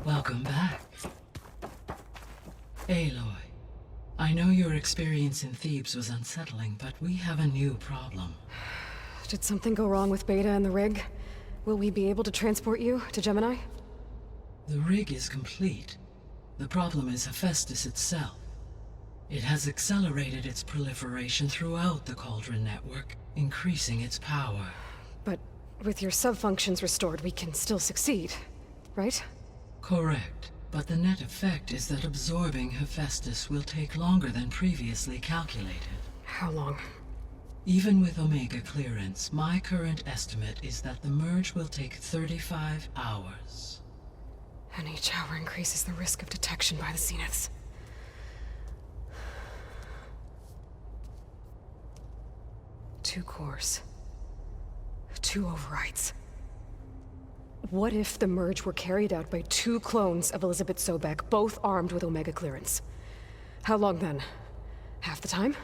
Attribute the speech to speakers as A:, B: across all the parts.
A: Welcome back. Aloy, I know your experience in Thebes was unsettling, but we have a new problem.
B: Did something go wrong with Beta and the rig? Will we be able to transport you to Gemini?
A: The rig is complete. The problem is Hephaestus itself. It has accelerated its proliferation throughout the Cauldron network, increasing its power.
B: But with your sub-functions restored, we can still succeed, right?
A: Correct, but the net effect is that absorbing Hephaestus will take longer than previously calculated.
B: How long?
A: Even with Omega clearance, my current estimate is that the merge will take 35 hours.
B: And each hour increases the risk of detection by the Zeniths. Two cores. Two overrides. What if the merge were carried out by two clones of Elizabeth Sobek, both armed with Omega clearance? How long then? Half the time?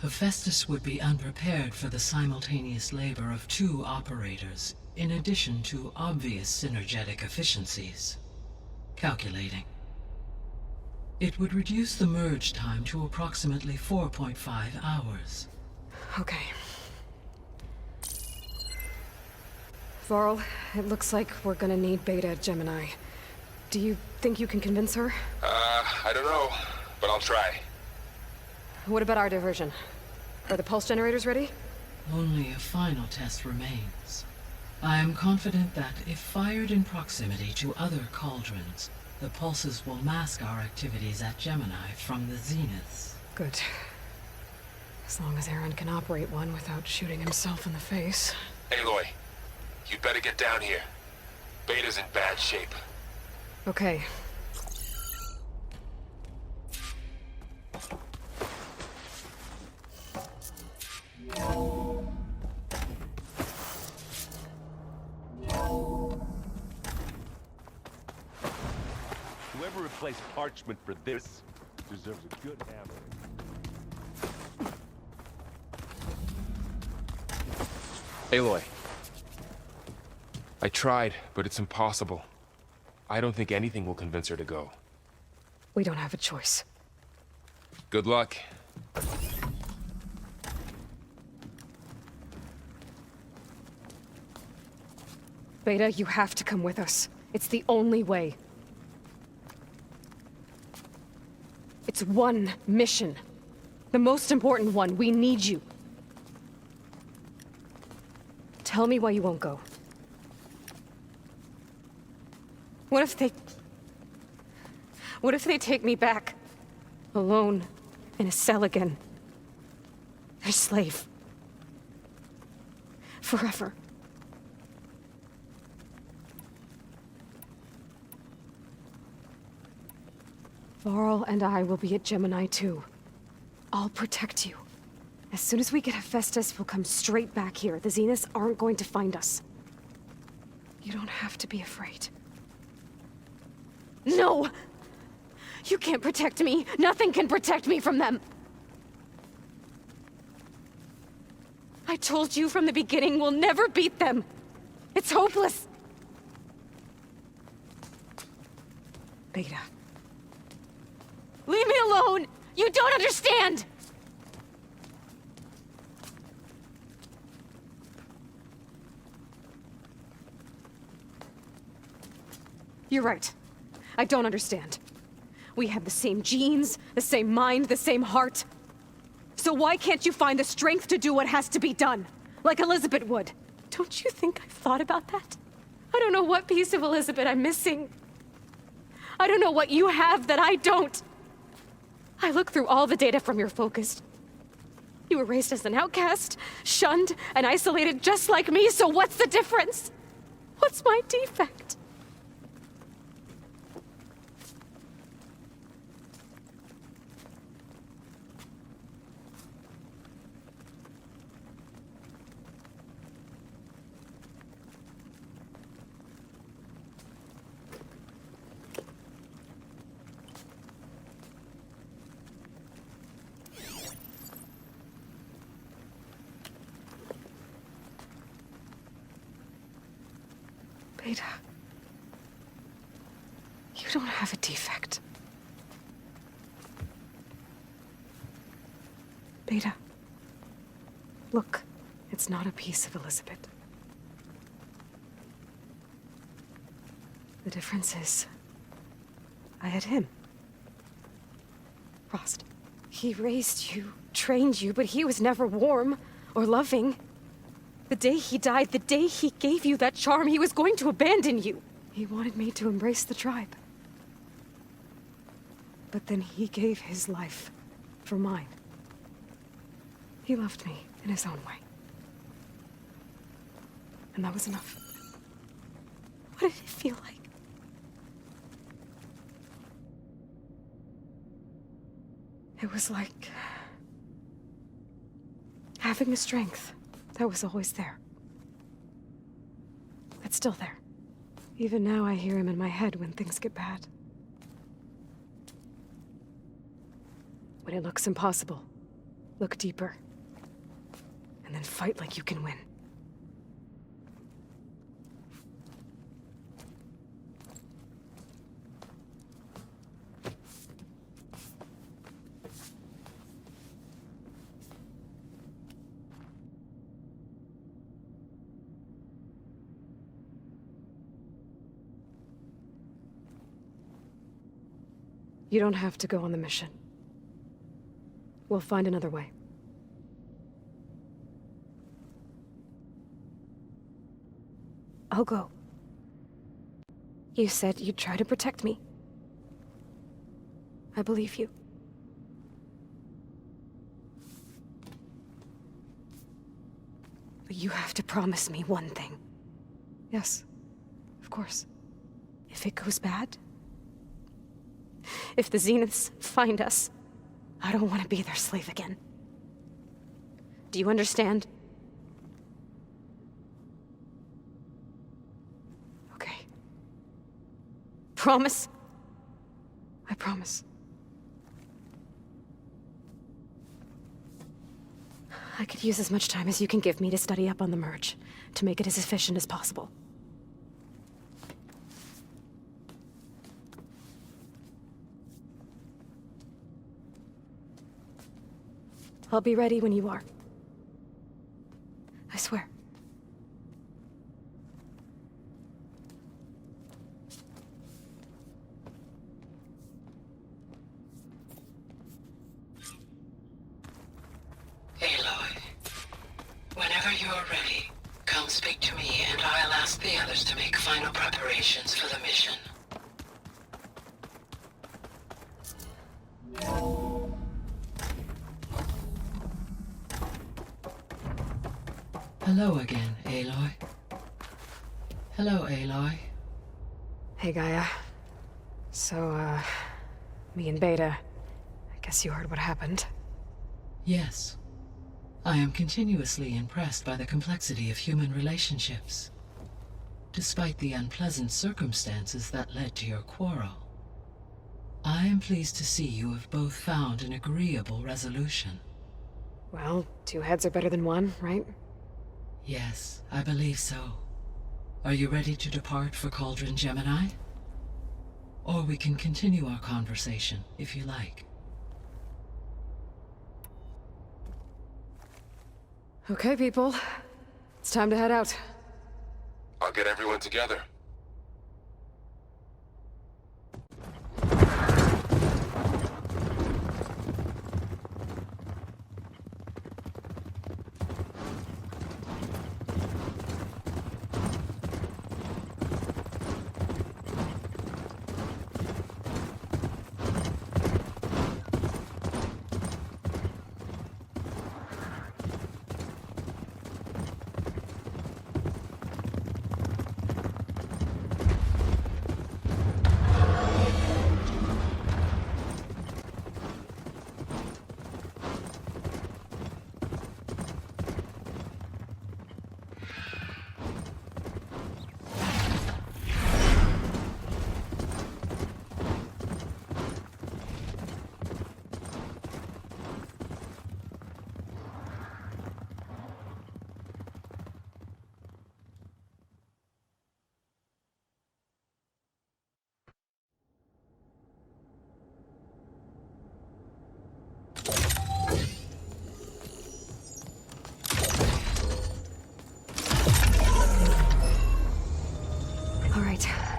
A: Hephaestus would be unprepared for the simultaneous labor of two operators, in addition to obvious synergetic efficiencies. Calculating. It would reduce the merge time to approximately 4.5 hours.
B: Okay. Varl, it looks like we're gonna need Beta at Gemini. Do you think you can convince her?
C: I don't know, but I'll try.
B: What about our diversion? Are the pulse generators ready?
A: Only a final test remains. I am confident that if fired in proximity to other cauldrons, the pulses will mask our activities at Gemini from the Zeniths.
B: Good. As long as Aaron can operate one without shooting himself in the face.
C: Aloy, you'd better get down here. Beta's in bad shape.
B: Okay.
D: Whoever replaced parchment for this deserves a good hammer.
E: Aloy. I tried, but it's impossible. I don't think anything will convince her to go.
B: We don't have a choice.
E: Good luck.
B: Beta, you have to come with us. It's the only way. It's one mission. The most important one. We need you. Tell me why you won't go. What if they take me back? Alone. In a cell again. Their slave. Forever. Varl and I will be at Gemini too. I'll protect you. As soon as we get Hephaestus, we'll come straight back here. The Zeniths aren't going to find us. You don't have to be afraid. No! You can't protect me. Nothing can protect me from them. I told you from the beginning, we'll never beat them. It's hopeless. Beta. Leave me alone! You don't understand! You're right. I don't understand. We have the same genes, the same mind, the same heart. So why can't you find the strength to do what has to be done? Like Elizabeth would. Don't you think I've thought about that? I don't know what piece of Elizabeth I'm missing. I don't know what you have that I don't. I looked through all the data from your focus. You were raised as an outcast, shunned, and isolated just like me, so what's the difference? What's my defect? Beta. You You don't have a defect. Beta. Look, it's not a piece of Elizabeth. The difference is, I had him. Frost. He raised you, trained you, but he was never warm or loving. The day he died, the day he gave you that charm, he was going to abandon you. He wanted me to embrace the tribe. But then he gave his life for mine. He loved me in his own way. And that was enough. What did it feel like? It was like having a strength that was always there. That's still there. Even now I hear him in my head when things get bad. When it looks impossible, look deeper. And then fight like you can win. You don't have to go on the mission. We'll find another way. I'll go. You said you'd try to protect me. I believe you. But you have to promise me one thing. Yes, of course. If it goes bad, if the Zeniths find us, I don't want to be their slave again. Do you understand? Okay. Promise? I promise. I could use as much time as you can give me to study up on the merge, to make it as efficient as possible. I'll be ready when you are. I swear.
A: Aloy, whenever you are ready, come speak to me and I'll ask the others to make final preparations for the mission. Hello again, Aloy. Hello, Aloy.
B: Hey, Gaia. So, me and Beta, I guess you heard what happened.
A: Yes. I am continuously impressed by the complexity of human relationships. Despite the unpleasant circumstances that led to your quarrel, I am pleased to see you have both found an agreeable resolution.
B: Well, two heads are better than one, right?
A: Yes, I believe so. Are you ready to depart for Cauldron Gemini? Or we can continue our conversation, if you like.
B: Okay, people. It's time to head out.
C: I'll get everyone together.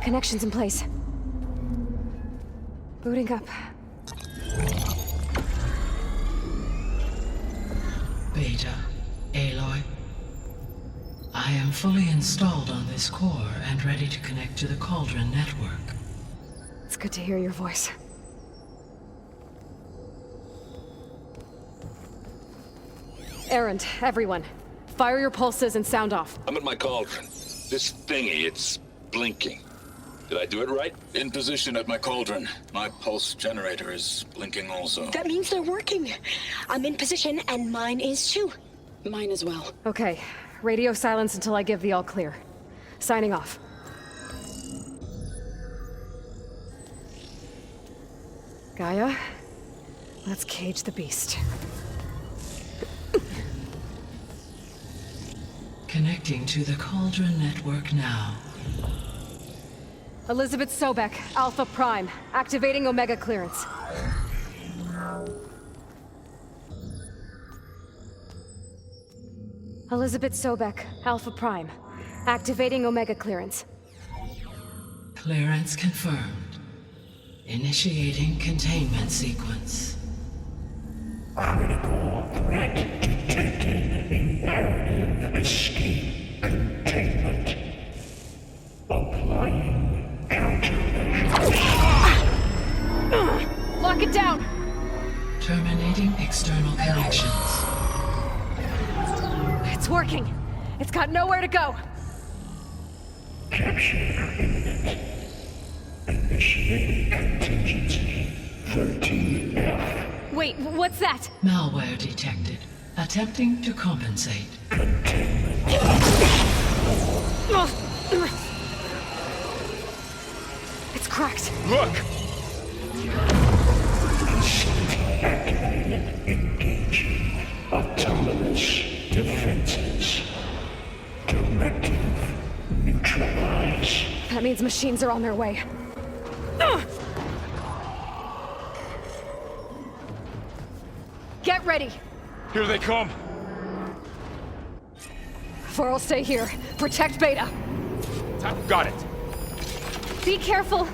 B: Connections in place. Booting up.
A: Beta, Aloy. I am fully installed on this core and ready to connect to the Cauldron network.
B: It's good to hear your voice. Errand, everyone. Fire your pulses and sound off.
F: I'm at my cauldron. This thingy, it's blinking. Did I do it right?
G: In position at my cauldron. My pulse generator is blinking also.
H: That means they're working. I'm in position, and mine is too. Mine as well.
B: Okay. Radio silence until I give the all clear. Signing off. Gaia, let's cage the beast.
A: Connecting to the Cauldron network now.
B: Elizabeth Sobek, Alpha Prime, activating Omega clearance. Elizabeth Sobek, Alpha Prime, activating Omega clearance.
A: Clearance confirmed. Initiating containment sequence.
I: Critical threat detected. Imperative escape containment. Applying countermeasures.
B: Lock it down!
A: Terminating external connections.
B: It's working. It's got nowhere to go.
I: Capture imminent. Initiating contingency 13F.
B: Wait, what's that?
A: Malware detected. Attempting to compensate.
B: It's cracked.
E: Look!
I: Engaging autonomous defenses. Directive neutralize.
B: That means machines are on their way. Get ready!
E: Here they come!
B: Four, stay here. Protect Beta.
E: Got it!
B: Be careful!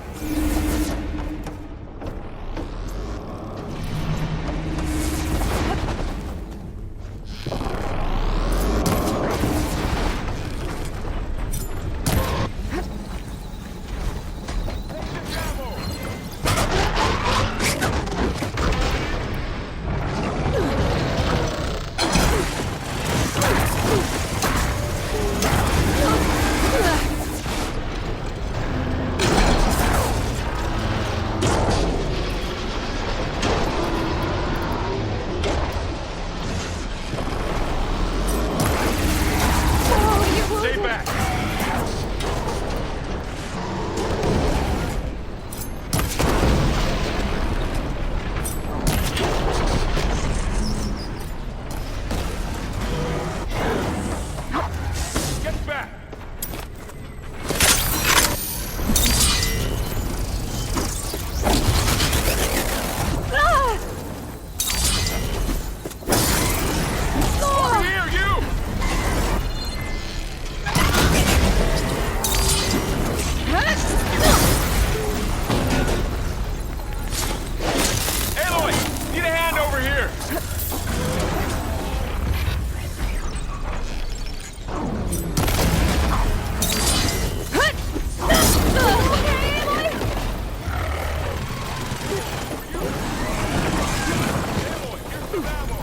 E: Stay back! Get back! Over here, you! Aloy! Need a hand over here! Aloy, here's some ammo!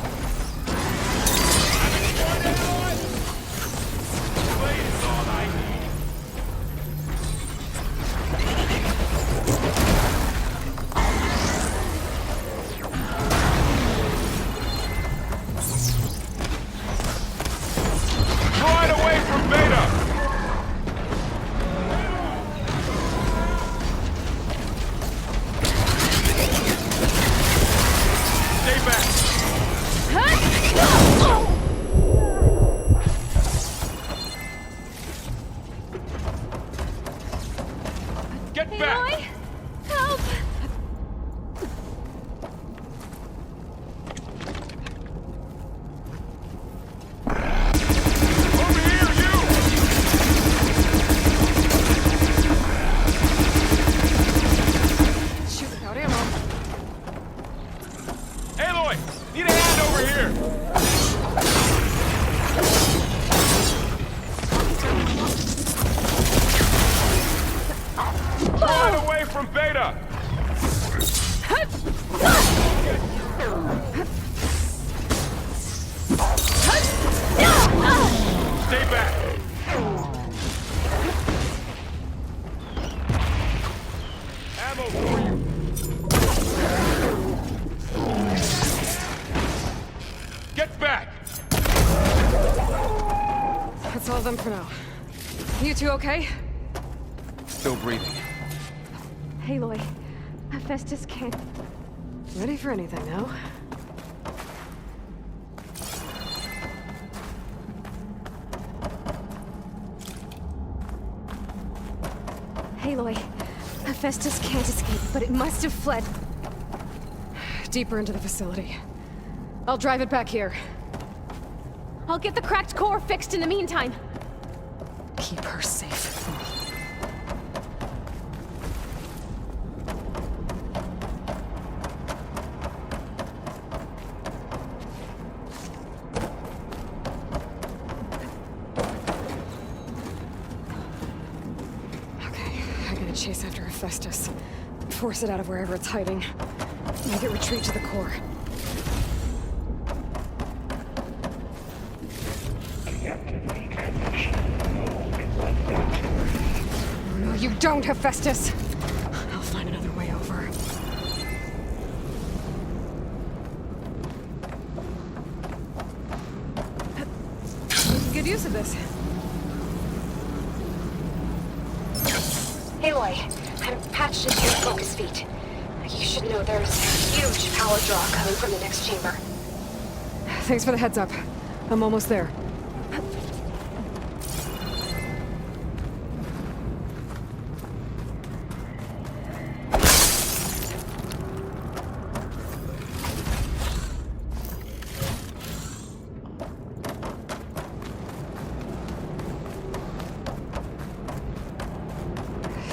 E: Blade is all I need. Right away from Beta! Stay back! Get back!
B: Aloy? Help!
E: Over here, you!
D: away from Beta! Stay back! Ammo for you! Get back!
B: That's all of them for now. You two okay?
E: Still breathing.
B: Aloy, Hephaestus can't... Ready for anything now? Aloy, Hephaestus can't escape, but it must have fled. Deeper into the facility. I'll drive it back here. I'll get the cracked core fixed in the meantime. Keep her safe. Chase after Hephaestus. Force it out of wherever it's hiding. Make it retreat to the core. No, you don't, Hephaestus! I'll find another way over. Good use of this.
H: Aloy, I'm patched into your focus feed. You should know there's a huge power draw coming from the next chamber.
B: Thanks for the heads up. I'm almost there.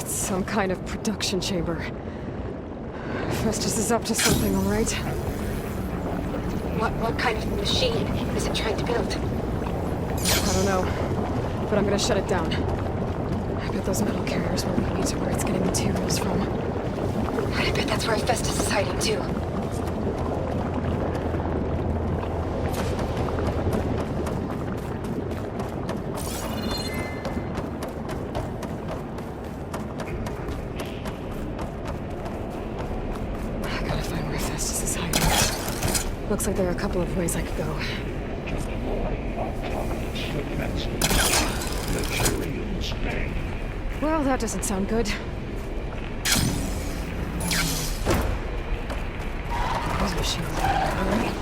B: Some kind of production chamber. Festus is up to something, all right?
H: What kind of machine is it trying to build?
B: I don't know, but I'm gonna shut it down. I bet those metal carriers will lead me to where it's getting materials from.
H: I bet that's where Festus is hiding too.
B: Looks like there are a couple of ways I could go. Well, that doesn't sound good. There's a shield. Alright.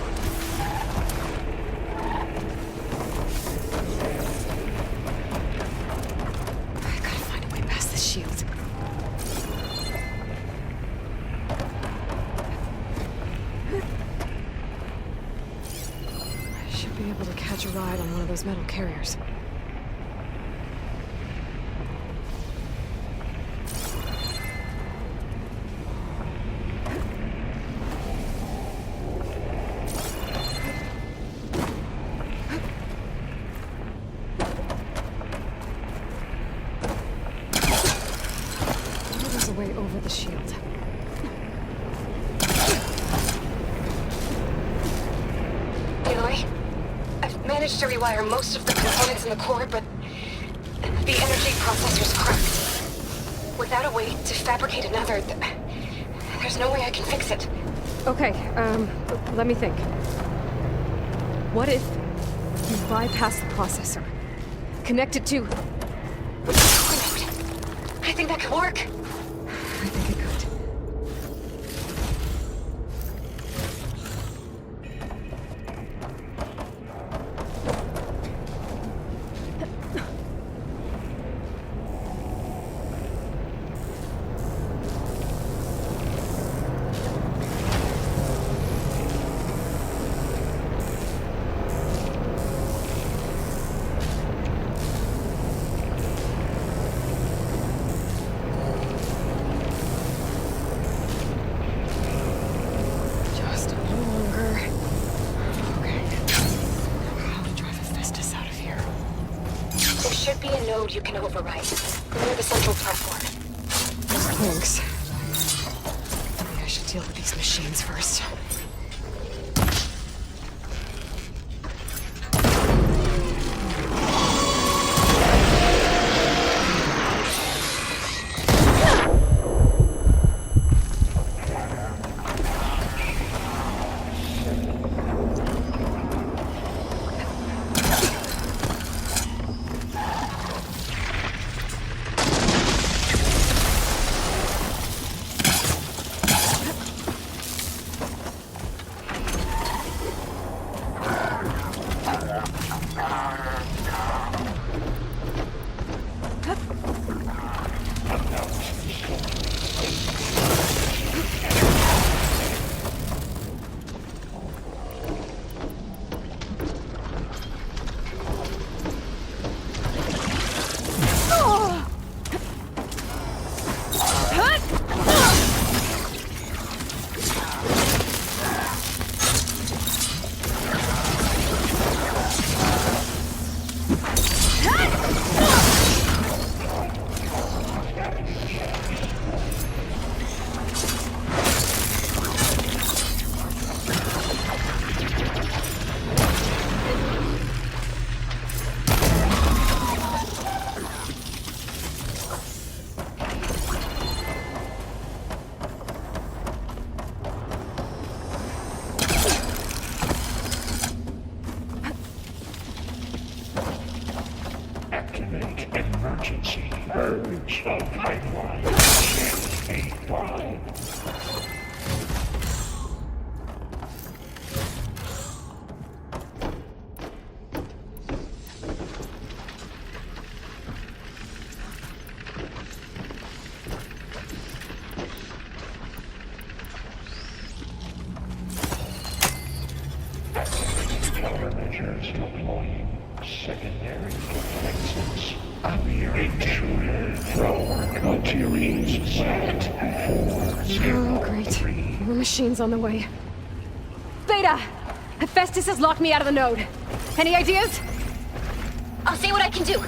B: I gotta find a way past this shield. Be able to catch a ride on one of those metal carriers. There's a way over the shield.
H: Managed to rewire most of the components in the core, but the energy processor's cracked. Without a way to fabricate another, there's no way I can fix it.
B: Okay, let me think. What if you bypass the processor? Connect it to...
H: I think that could work.
B: I think it could.
H: You can override near the central platform.
B: Thanks. deal with these machines first.
I: Activate emergency urge of pipeline. Check 85. Countermeasures deploying. Secondary defenses. Intruder from Contier's Set 403.
B: Oh, great. More machines on the way. Beta! Hephaestus has locked me out of the node. Any ideas?
H: I'll see what I can do.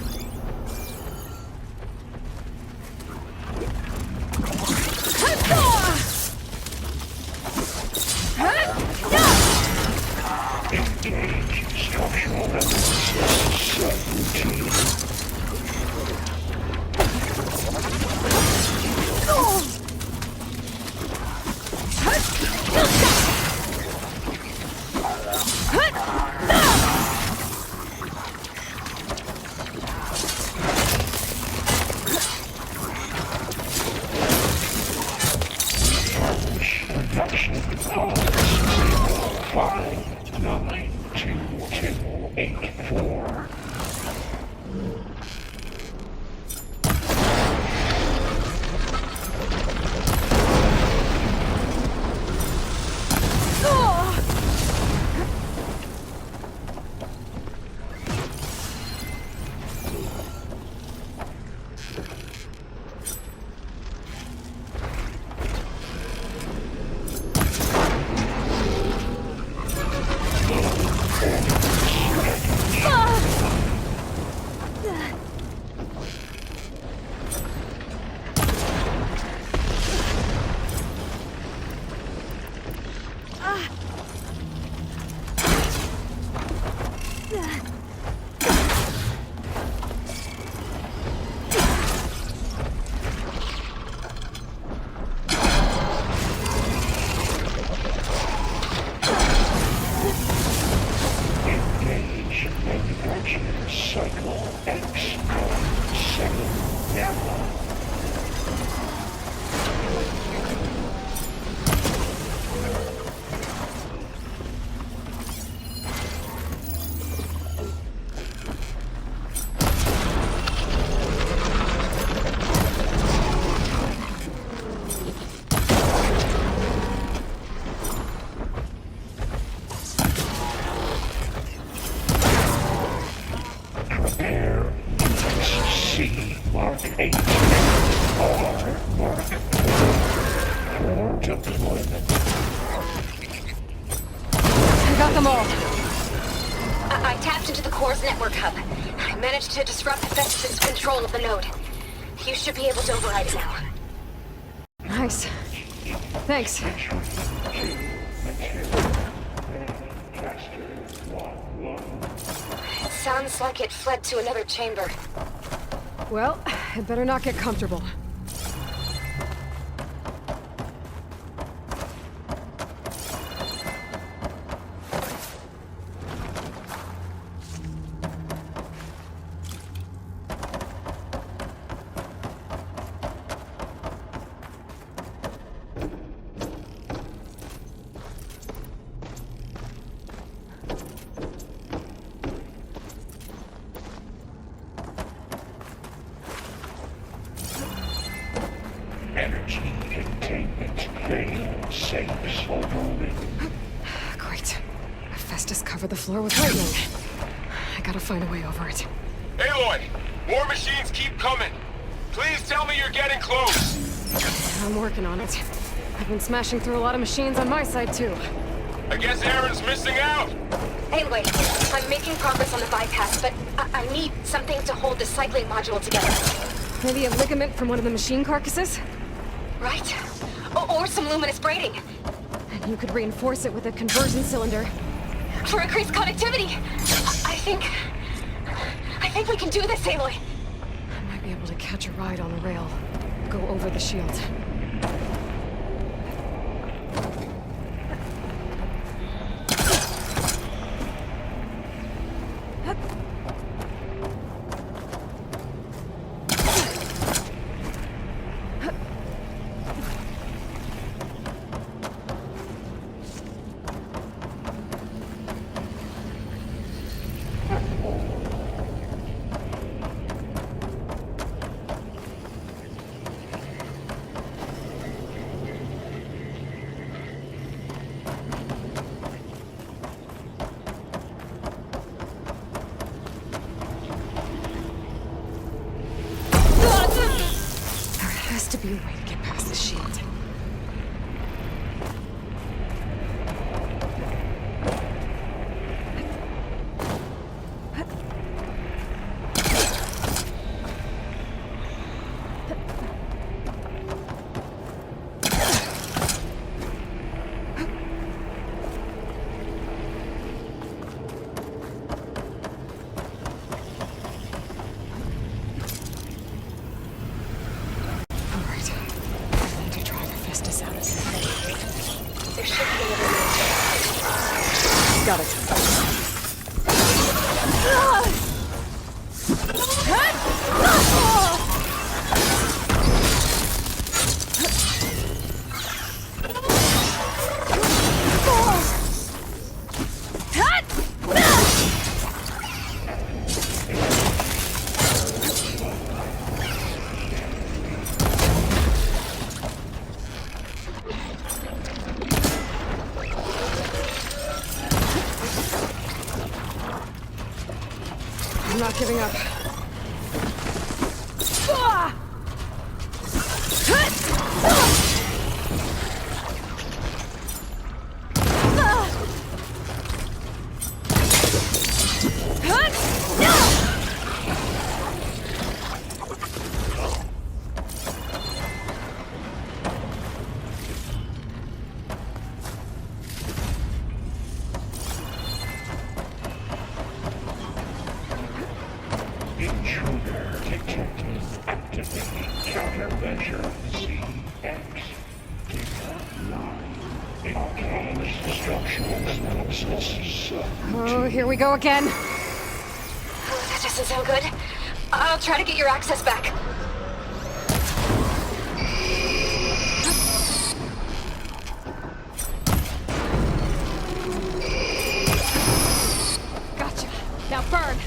I: Engage structural analysis subroutine. Production pods 59284. Cycle X, 7 Gamma. Prepare C Mark 8 R Mark 4 for deployment.
B: I got them all.
H: I tapped into the core's network hub. I managed to disrupt Hephaestus' control of the node. You should be able to override it now.
B: Nice. Thanks.
H: It sounds like it fled to another chamber.
B: Well, it better not get comfortable.
I: Energy containment failed. Safe overwhelming.
B: Great. Festus covered the floor with lightning. I gotta find a way over it.
C: Aloy! More machines keep coming! Please tell me you're getting close!
B: I'm working on it. I've been smashing through a lot of machines on my side, too.
C: I guess Aaron's missing out!
H: Anyway, I'm making progress on the bypass, but I need something to hold the cycling module together.
B: Maybe a ligament from one of the machine carcasses?
H: Right? Or some luminous braiding.
B: And you could reinforce it with a conversion cylinder.
H: For increased connectivity! I think we can do this, Aloy.
B: I might be able to catch a ride on a rail. Go over the shield. There has to be a way to get past the shield.
H: There should be another way.
B: Got it. I'm not giving up.
I: Intruder detected. Activating countermeasure ZX. Data line. Engage structural analysis.
B: Oh, here we go again.
H: That doesn't sound good. I'll try to get your access back.
B: Gotcha. Now burn.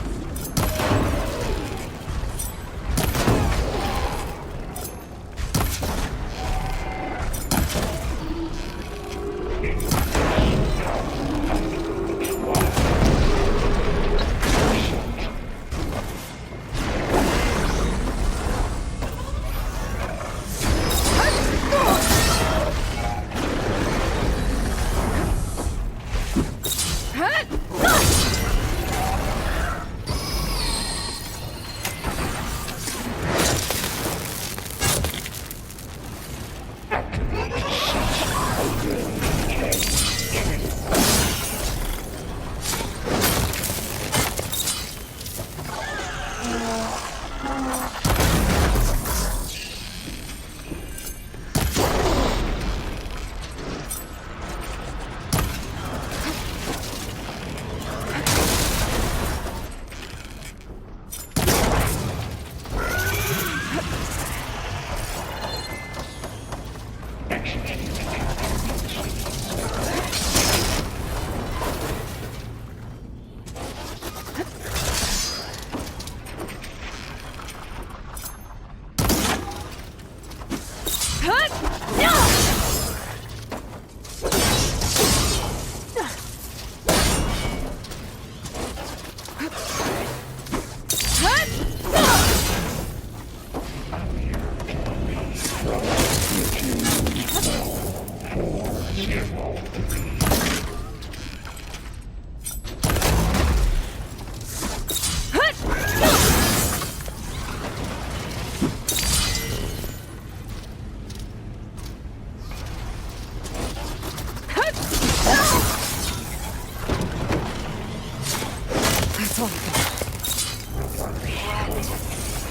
B: That's all I got.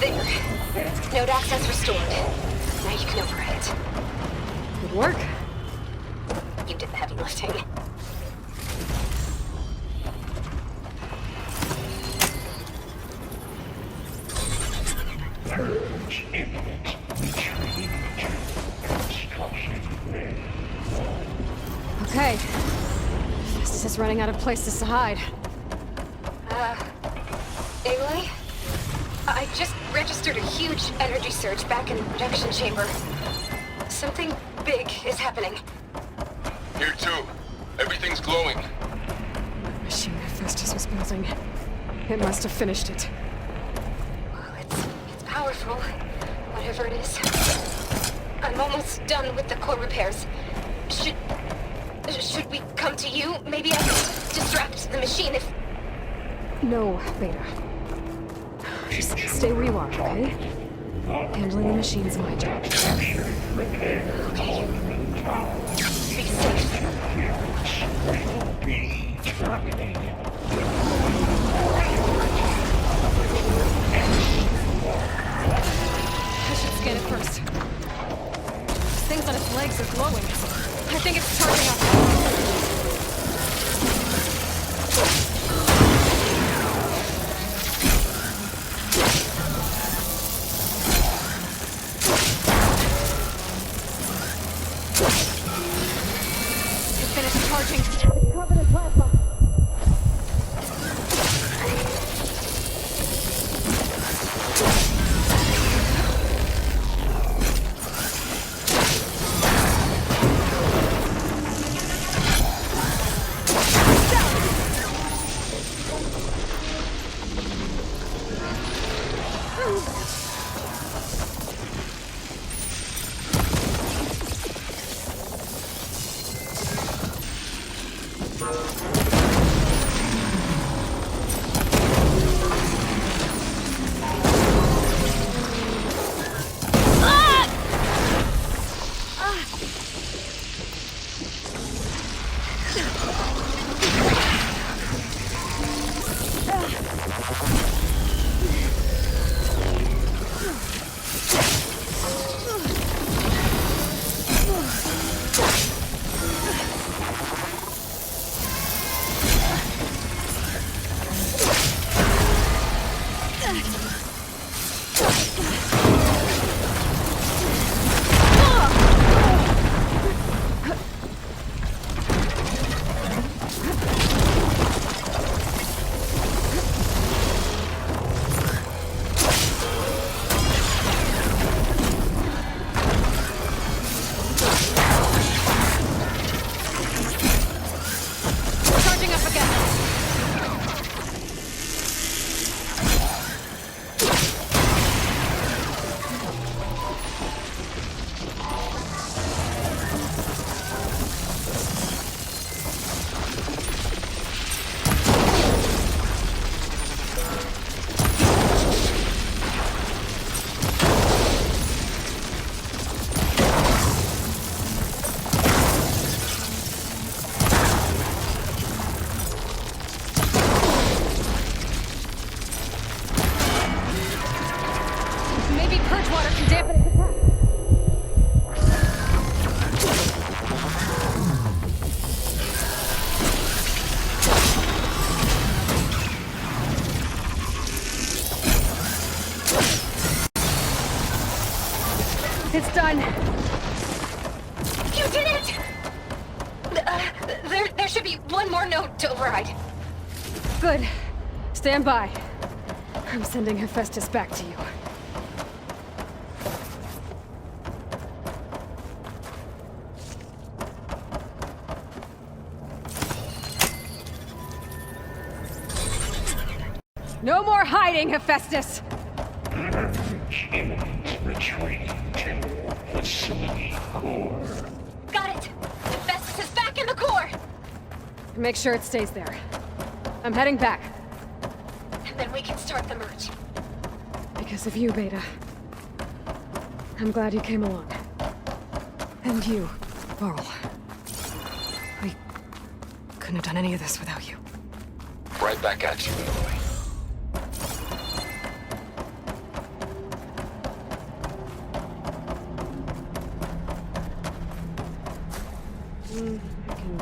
H: And there. Node access restored. Now you can override it.
B: Good work.
H: You did the heavy lifting.
I: Purge imminent. Retreat to construction ready.
B: Okay. This is running out of places to hide.
H: Aloy? I just registered a huge energy surge back in the production chamber. Something big is happening.
C: Here too. Everything's glowing.
B: The machine Hephaestus was building. It must have finished it.
H: Well, it's powerful, whatever it is. I'm almost done with the core repairs. Should we come to you? Maybe I can distract the machine if...
B: No, Beta. Just stay where you are, okay? Handling the machine's my job.
H: Be safe.
I: Be terminated.
B: I should scan it first. These things on its legs are glowing. I think it's charging up. It finished charging. It's covered in plasma. Charging up again. Maybe purge water can dampen its attack. It's done.
H: You did it! There should be one more node to override.
B: Good. Stand by. I'm sending Hephaestus back to you. No more hiding, Hephaestus!
I: Purge imminent. Retreat to facility core.
H: Got it!
B: Make sure it stays there. I'm heading back.
H: And then we can start the merge.
B: Because of you, Beta. I'm glad you came along. And you, Varl. We couldn't have done any of this without you.
F: Right back at you, Aloy.
B: I can...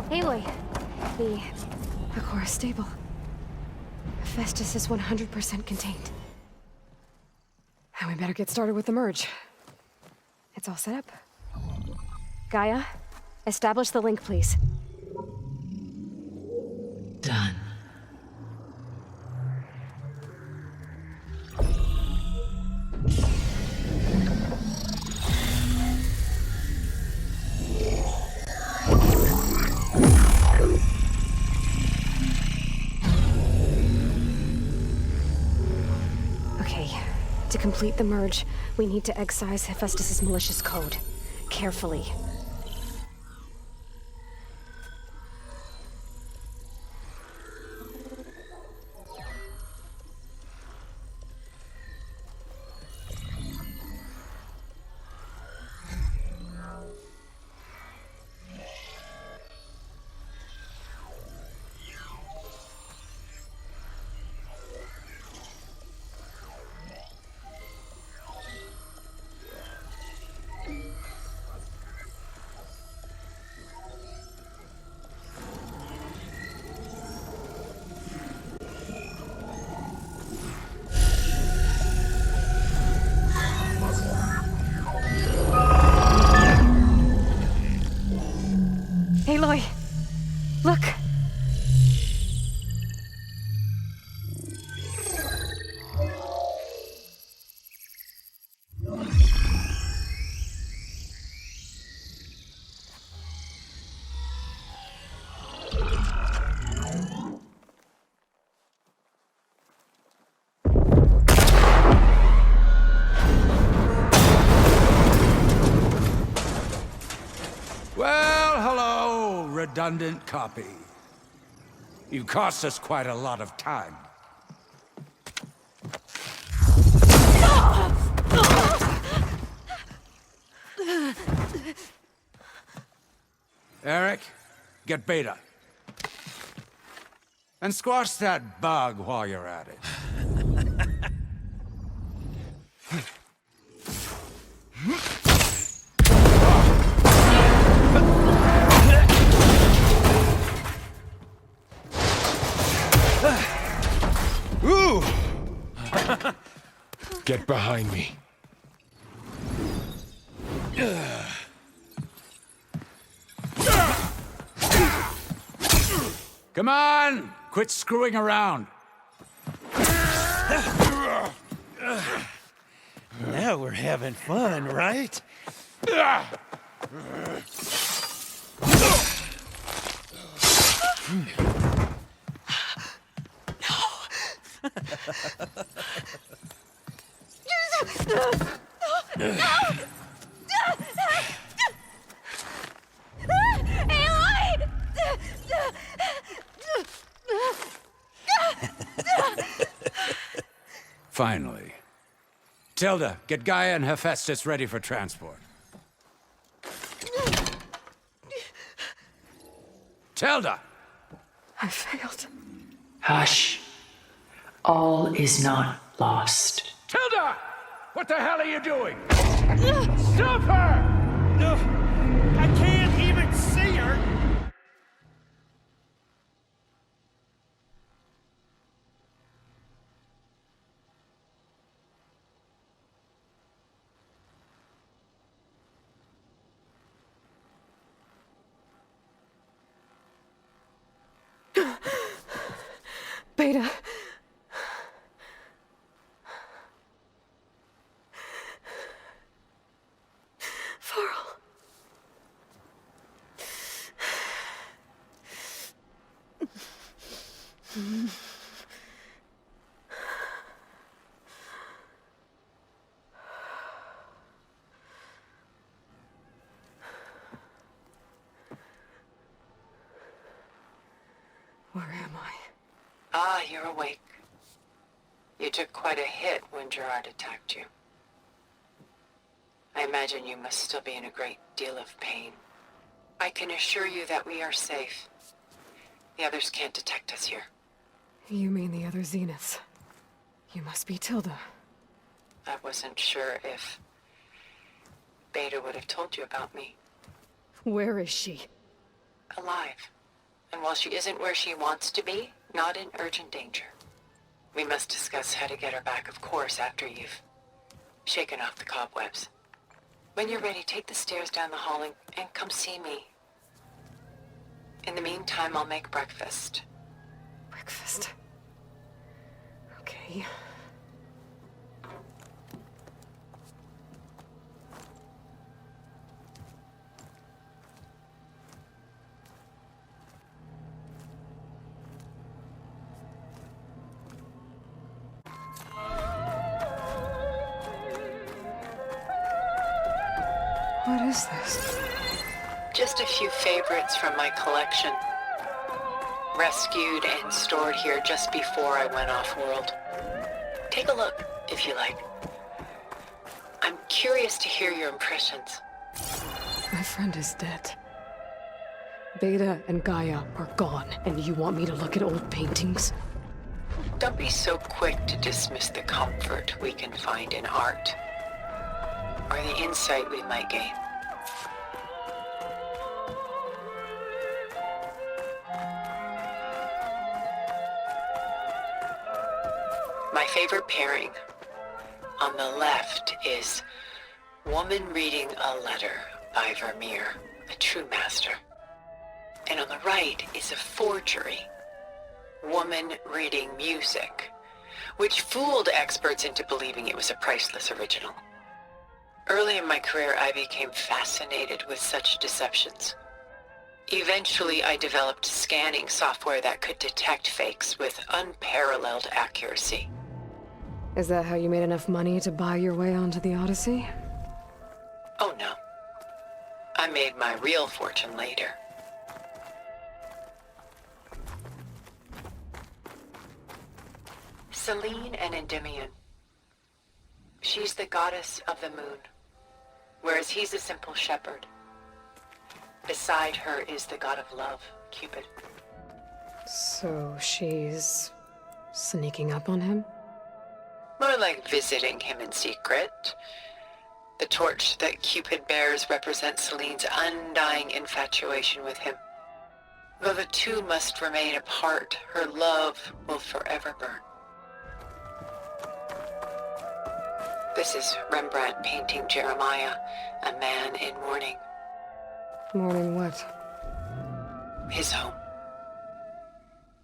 B: Aloy, the core is stable. Festus is 100% contained. And we better get started with the merge. It's all set up. Gaia, establish the link, please.
A: Done.
B: Okay, to complete the merge, we need to excise Hephaestus's malicious code. Carefully. Aloy, look!
J: Well, hello, redundant copy. You cost us quite a lot of time. Eric, get Beta. And squash that bug while you're at it.
E: Ooh! Get behind me.
J: Come on! Quit screwing around.
K: Now we're having fun, right?
J: Finally. Tilda, get Gaia and Hephaestus ready for transport. Tilda!
B: I failed.
A: Hush. All is not lost.
J: Tilda! What the hell are you doing? Stop her!
K: I can't even see her!
B: Beta. Varl. Where am I?
A: Ah, you're awake. You took quite a hit when Gerard attacked you. I imagine you must still be in a great deal of pain. I can assure you that we are safe. The others can't detect us here.
B: You mean the other Zeniths? You must be Tilda.
A: I wasn't sure if Beta would have told you about me.
B: Where is she?
A: Alive. And while she isn't where she wants to be, not in urgent danger. We must discuss how to get her back, of course, after you've shaken off the cobwebs. When you're ready, take the stairs down the hall and come see me. In the meantime, I'll make breakfast.
B: Breakfast. Okay. What is this?
A: Just a few favorites from my collection. Rescued and stored here just before I went off-world. Take a look, if you like. I'm curious to hear your impressions.
B: My friend is dead. Beta and Gaia are gone, and you want me to look at old paintings?
A: Don't be so quick to dismiss the comfort we can find in art, or the insight we might gain. My favorite pairing on the left is Woman Reading a Letter by Vermeer, a true master. And on the right is a forgery, Woman Reading Music, which fooled experts into believing it was a priceless original. Early in my career, I became fascinated with such deceptions. Eventually, I developed scanning software that could detect fakes with unparalleled accuracy.
B: Is that how you made enough money to buy your way onto the Odyssey?
A: Oh no. I made my real fortune later. Selene and Endymion. She's the goddess of the moon, whereas he's a simple shepherd. Beside her is the god of love, Cupid.
B: So she's sneaking up on him?
A: More like visiting him in secret. The torch that Cupid bears represents Selene's undying infatuation with him. Though the two must remain apart, her love will forever burn. This is Rembrandt painting Jeremiah, a man in mourning.
B: Mourning what?
A: His home.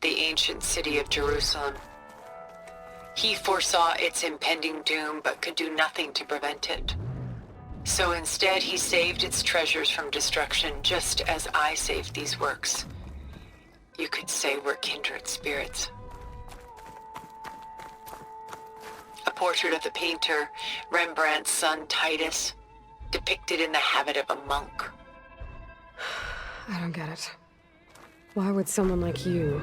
A: The ancient city of Jerusalem. He foresaw its impending doom, but could do nothing to prevent it. So instead, he saved its treasures from destruction, just as I saved these works. You could say we're kindred spirits. A portrait of the painter, Rembrandt's son Titus, depicted in the habit of a monk.
B: I don't get it. Why would someone like you,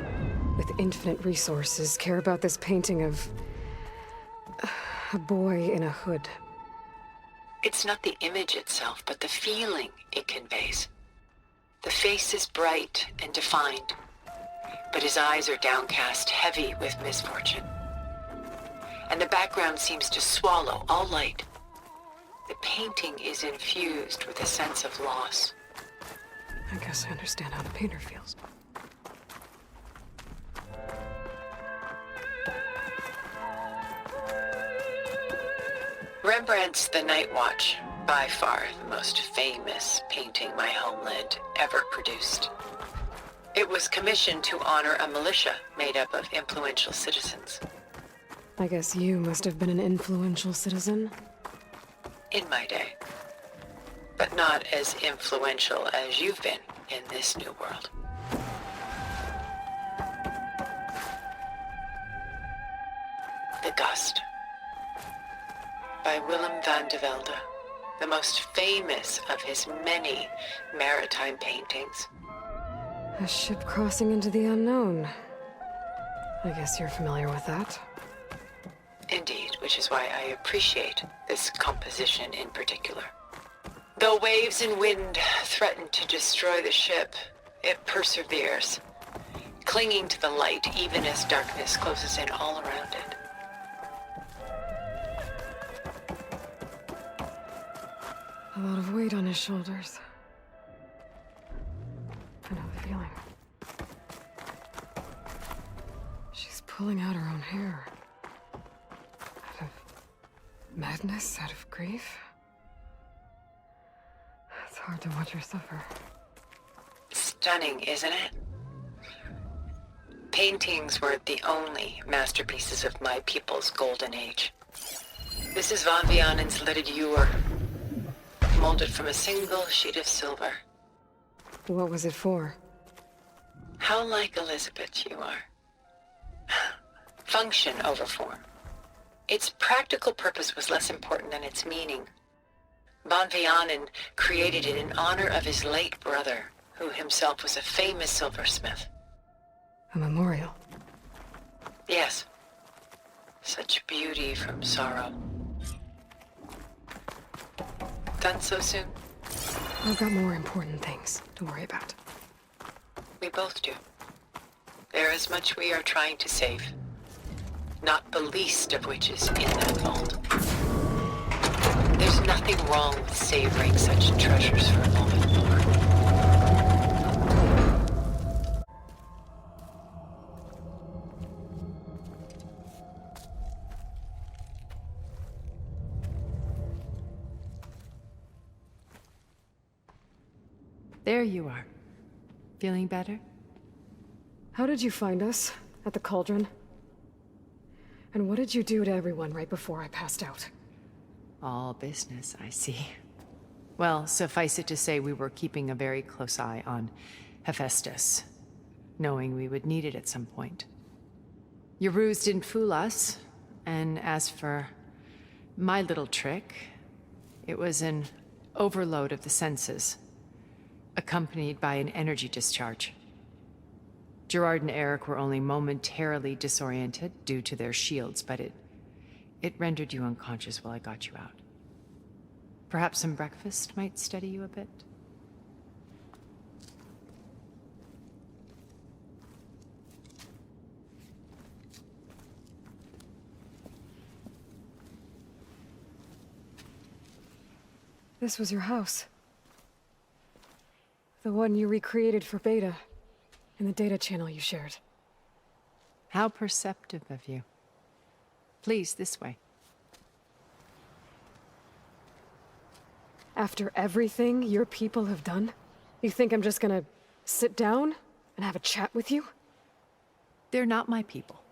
B: with infinite resources, care about this painting of a boy in a hood?
A: It's not the image itself, but the feeling it conveys. The face is bright and defined, but his eyes are downcast, heavy with misfortune. And the background seems to swallow all light. The painting is infused with a sense of loss.
B: I guess I understand how the painter feels.
A: Rembrandt's The Night Watch, by far the most famous painting my homeland ever produced. It was commissioned to honor a militia made up of influential citizens.
B: I guess you must have been an influential citizen.
A: In my day. But not as influential as you've been in this new world.
L: Gust by Willem van de Velde, the most famous of his many maritime paintings.
B: A ship crossing into the unknown. I guess you're familiar with that.
L: Indeed, which is why I appreciate this composition in particular. Though waves and wind threaten to destroy the ship, it perseveres, clinging to the light even as darkness closes in all around it.
B: A lot of weight on his shoulders. I know the feeling. She's pulling out her own hair. Out of madness, out of grief. It's hard to watch her suffer.
L: Stunning, isn't it? Paintings were the only masterpieces of my people's golden age. This is Van Vianen's Lidded Ewer, molded from a single sheet of silver.
B: What was it for?
L: How like Elizabeth you are. Function over form. Its practical purpose was less important than its meaning. Van Vianen created it in honor of his late brother, who himself was a famous silversmith.
B: A memorial.
L: Yes. Such beauty from sorrow. Done so soon?
B: I've got more important things to worry about.
L: We both do. There is much we are trying to save. Not the least of which is in that vault. There's nothing wrong with savoring such treasures for a moment more.
M: There you are. Feeling better?
B: How did you find us? At the cauldron? And what did you do to everyone right before I passed out?
M: All business, I see. Well, suffice it to say we were keeping a very close eye on Hephaestus, knowing we would need it at some point. Your ruse didn't fool us, and as for my little trick, it was an overload of the senses, accompanied by an energy discharge. Gerard and Eric were only momentarily disoriented due to their shields, but it rendered you unconscious while I got you out. Perhaps some breakfast might steady you a bit?
B: This was your house. The one you recreated for Beta, in the data channel you shared.
M: How perceptive of you. Please, this way.
B: After everything your people have done, you think I'm just gonna sit down and have a chat with you?
M: They're not my people.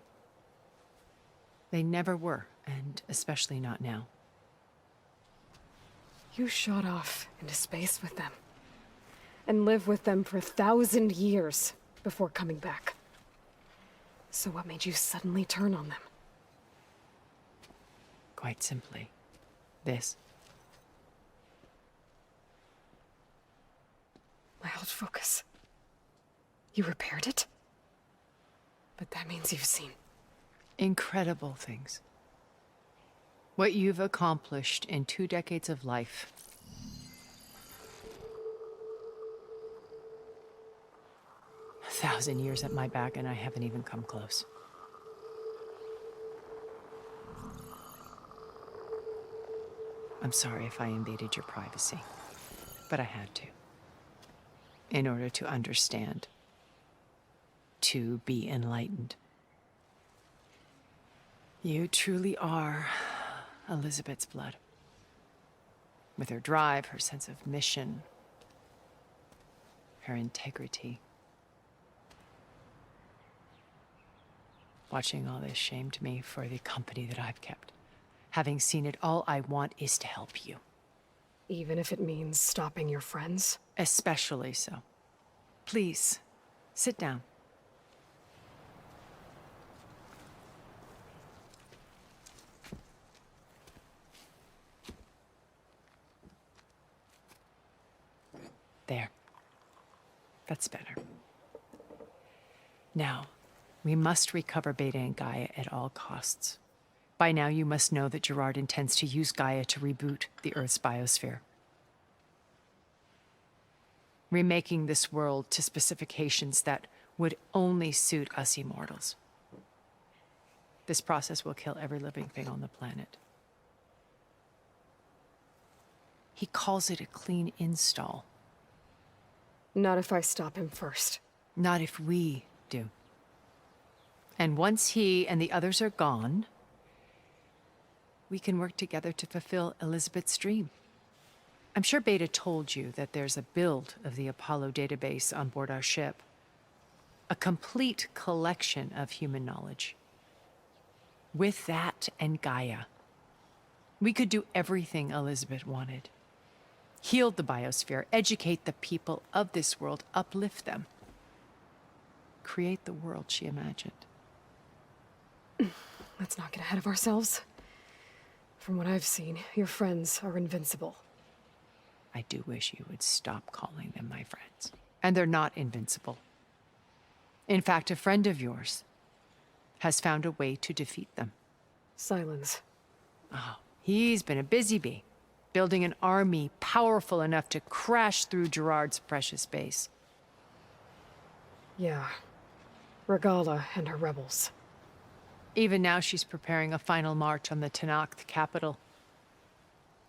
M: They never were, and especially not now.
B: You shot off into space with them, and lived with them for 1,000 years before coming back. So what made you suddenly turn on them?
M: Quite simply, this.
B: My old focus. You repaired it? But that means you've seen...
M: incredible things. What you've accomplished in 2 decades of life. A 1,000 years at my back, and I haven't even come close. I'm sorry if I invaded your privacy, but I had to. In order to understand. To be enlightened. You truly are Elizabeth's blood. With her drive, her sense of mission, her integrity. Watching all this shamed me for the company that I've kept. Having seen it, all I want is to help you.
B: Even if it means stopping your friends?
M: Especially so. Please, sit down. That's better. Now, we must recover Beta and Gaia at all costs. By now, you must know that Gerard intends to use Gaia to reboot the Earth's biosphere. Remaking this world to specifications that would only suit us immortals. This process will kill every living thing on the planet. He calls it a clean install.
B: Not if I stop him first.
M: Not if we do. And once he and the others are gone, we can work together to fulfill Elizabeth's dream. I'm sure Beta told you that there's a build of the Apollo database on board our ship. A complete collection of human knowledge. With that and Gaia, we could do everything Elizabeth wanted. Heal the biosphere, educate the people of this world, uplift them. Create the world she imagined.
B: Let's not get ahead of ourselves. From what I've seen, your friends are invincible.
M: I do wish you would stop calling them my friends. And they're not invincible. In fact, a friend of yours has found a way to defeat them.
B: Silence.
M: Oh, he's been a busy bee, building an army powerful enough to crash through Gerard's precious base.
B: Yeah. Regala and her rebels.
M: Even now she's preparing a final march on the Tenakth capital.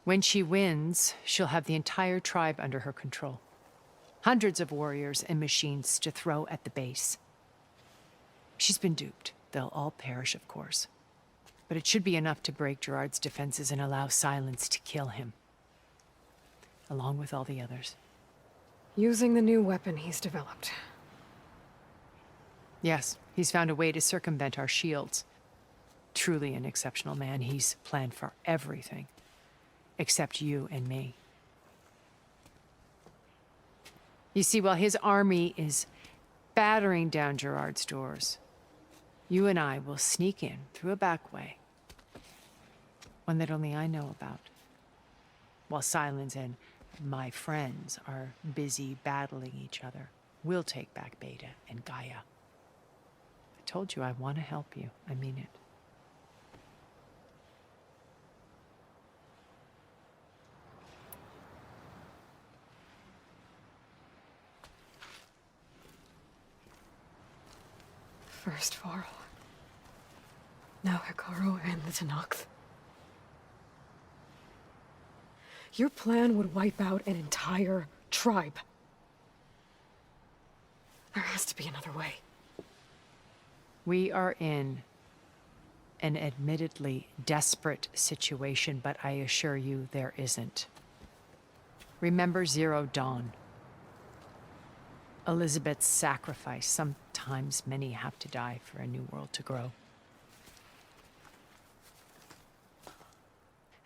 M: When she wins, she'll have the entire tribe under her control. Hundreds of warriors and machines to throw at the base. She's been duped. They'll all perish, of course. But it should be enough to break Gerard's defenses and allow Silence to kill him. Along with all the others.
B: Using the new weapon he's developed.
M: Yes, he's found a way to circumvent our shields. Truly an exceptional man. He's planned for everything. Except you and me. You see, while his army is battering down Gerard's doors, you and I will sneak in through a back way. One that only I know about. While Silence and my friends are busy battling each other, we'll take back Beta and Gaia. I told you I want to help you. I mean it.
B: First Varl. Now Hikaru and the Tenakth. Your plan would wipe out an entire tribe. There has to be another way.
M: We are in an admittedly desperate situation, but I assure you there isn't. Remember Zero Dawn. Elizabeth's sacrifice. Sometimes many have to die for a new world to grow.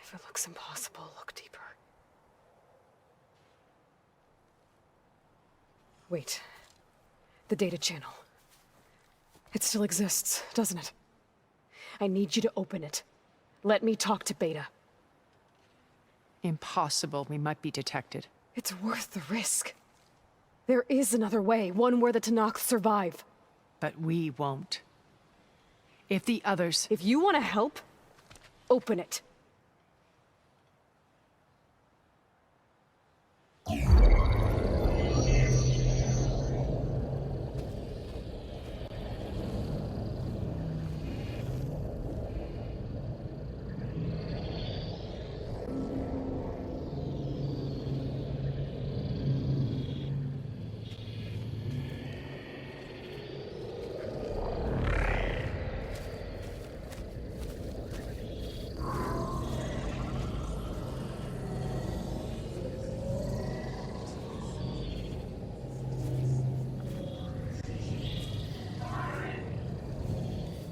B: If it looks impossible, look deeper. Wait. The data channel. It still exists, doesn't it? I need you to open it. Let me talk to Beta.
M: Impossible. We might be detected.
B: It's worth the risk. There is another way, one where the Tenakth survive.
M: But we won't. If the others...
B: If you want to help, open it.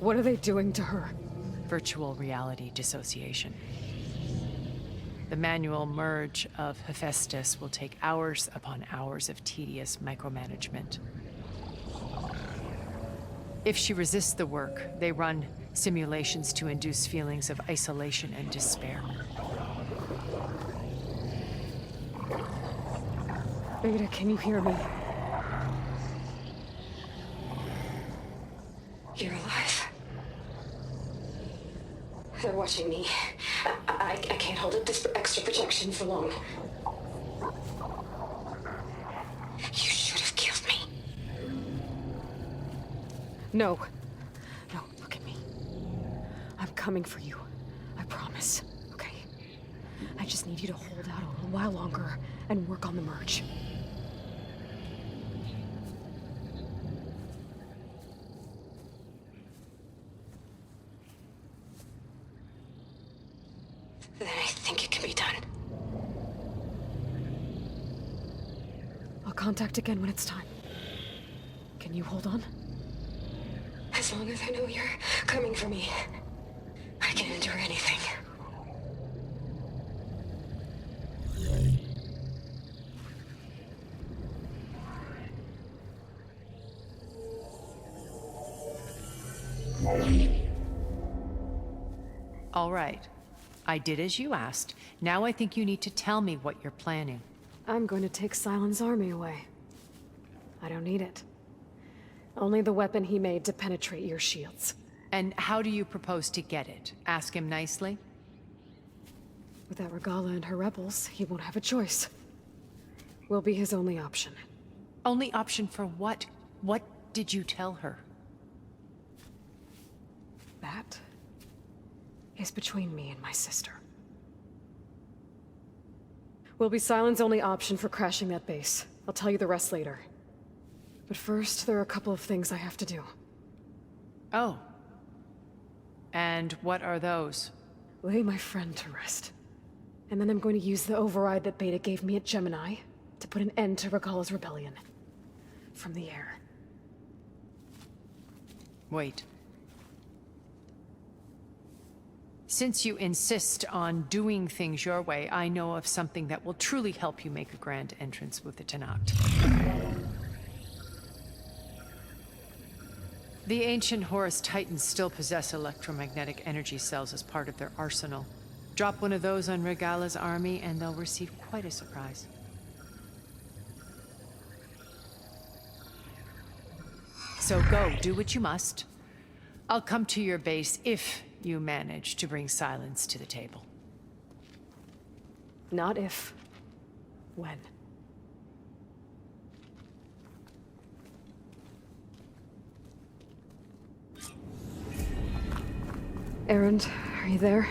B: What are they doing to her?
M: Virtual reality dissociation. The manual merge of Hephaestus will take hours upon hours of tedious micromanagement. If she resists the work, they run simulations to induce feelings of isolation and despair.
B: Beta, can you hear me?
H: They're watching me. I can't hold up this extra protection for long. You should have killed me.
B: No. No, look at me. I'm coming for you. I promise. Okay? I just need you to hold out a little while longer and work on the merge.
H: Then I think it can be done.
B: I'll contact again when it's time. Can you hold on?
H: As long as I know you're coming for me, I can endure anything.
M: All right. I did as you asked. Now I think you need to tell me what you're planning.
B: I'm going to take Sylens' army away. I don't need it. Only the weapon he made to penetrate your shields.
M: And how do you propose to get it? Ask him nicely?
B: Without Regala and her rebels, he won't have a choice. We'll be his only option.
M: Only option for what? What did you tell her?
B: That is between me and my sister. Will be Sylens' only option for crashing that base. I'll tell you the rest later. But first, there are a couple of things I have to do.
M: Oh. And what are those?
B: Lay my friend to rest. And then I'm going to use the override that Beta gave me at Gemini to put an end to Regala's rebellion. From the air.
M: Wait. Since you insist on doing things your way, I know of something that will truly help you make a grand entrance with the Tenakth. The ancient Horus Titans still possess electromagnetic energy cells as part of their arsenal. Drop one of those on Regala's army and they'll receive quite a surprise. So go, do what you must. I'll come to your base if you manage to bring Sylens to the table.
B: Not if. When. Erend, are you there?